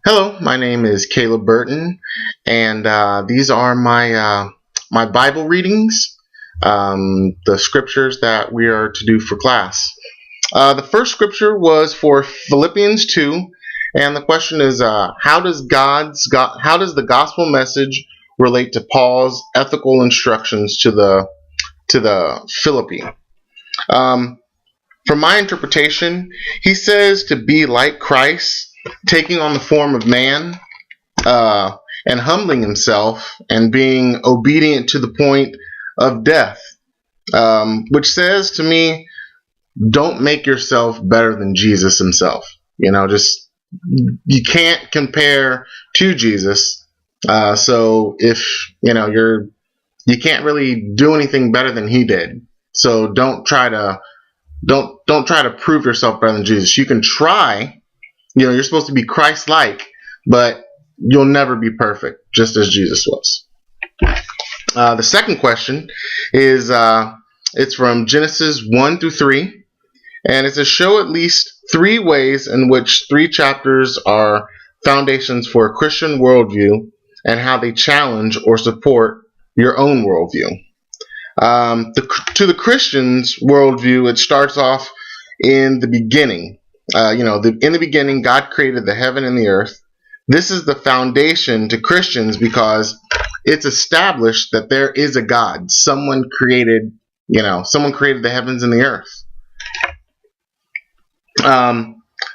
Hello, my name is Caleb Burton, and these are my Bible readings, the scriptures that we are to do for class. The first scripture was for Philippians 2, and the question is, how does the gospel message relate to Paul's ethical instructions to the Philippi? From my interpretation, he says to be like Christ, taking on the form of man, and humbling himself and being obedient to the point of death, which says to me, don't make yourself better than Jesus himself. You can't compare to Jesus. So if you can't really do anything better than he did. So don't try to prove yourself better than Jesus. You can try. You're supposed to be Christ-like, but you'll never be perfect, just as Jesus was. The second question is, it's from Genesis 1 through 3, and it's to show at least 3 ways in which 3 chapters are foundations for a Christian worldview and how they challenge or support your own worldview. To the Christian's worldview, it starts off in the beginning. In the beginning, God created the heaven and the earth. This is the foundation to Christians because it's established that there is a God. Someone created the heavens and the earth.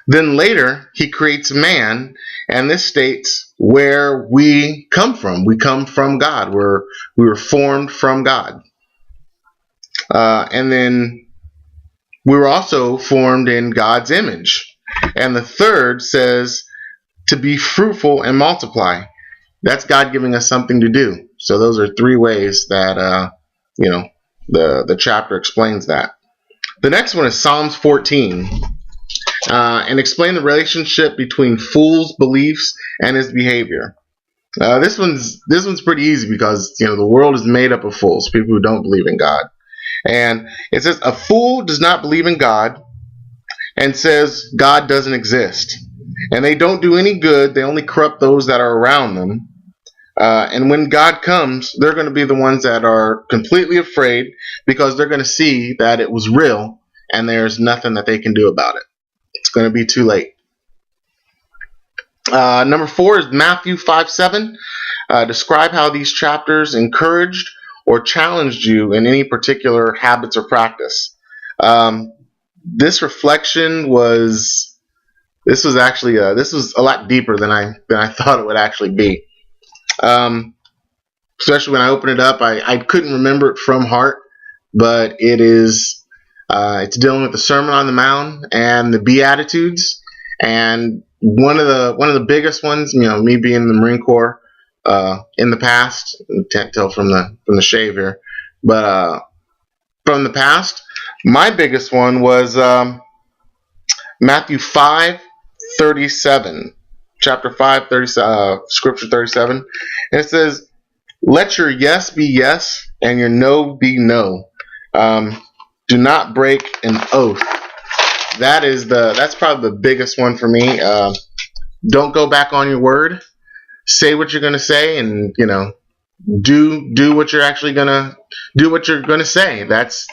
Then later, he creates man, and this states where we come from. We come from God. We were formed from God. And then we were also formed in God's image. And the third says to be fruitful and multiply. That's God giving us something to do. So those are 3 ways that the chapter explains that. The next one is Psalms 14, and explain the relationship between fool's beliefs and his behavior. This one's pretty easy because the world is made up of fools, people who don't believe in God. And it says, a fool does not believe in God and says God doesn't exist. And they don't do any good. They only corrupt those that are around them. And when God comes, they're going to be the ones that are completely afraid because they're going to see that it was real and there's nothing that they can do about it. It's going to be too late. Number 4 is Matthew 5:7. Describe how these chapters encouraged or challenged you in any particular habits or practice. This reflection was actually this was a lot deeper than I thought it would actually be. Especially when I opened it up, I couldn't remember it from heart, but it's dealing with the Sermon on the Mount and the Beatitudes, and one of the biggest ones. Me being in the Marine Corps in the past, you can't tell from the shave here, but from the past, my biggest one was Matthew 5:37, chapter 5:37, scripture 37, and it says, "Let your yes be yes and your no be no. Do not break an oath." That's probably the biggest one for me. Don't go back on your word. Say what you're going to say, and do what you're actually gonna do. What you're going to say. That's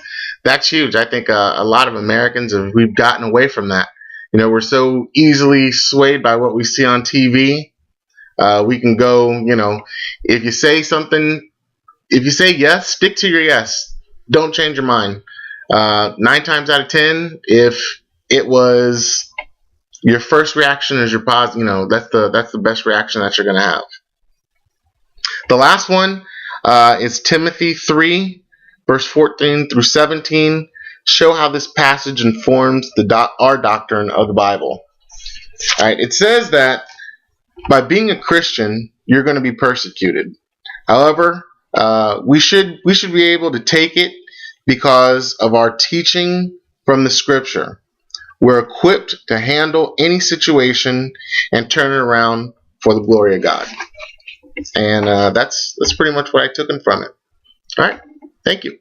huge. I think a lot of Americans we've gotten away from that. We're so easily swayed by what we see on TV. We can go. If you say something, if you say yes, stick to your yes. Don't change your mind. 9 times out of 10, if it was your first reaction is your positive, that's the best reaction that you're going to have. The last one is Timothy 3, verse 14 through 17. Show how this passage informs our doctrine of the Bible. All right, it says that by being a Christian, you're going to be persecuted. However, we should be able to take it because of our teaching from the Scripture. We're equipped to handle any situation and turn it around for the glory of God. And that's pretty much what I took from it. All right, thank you.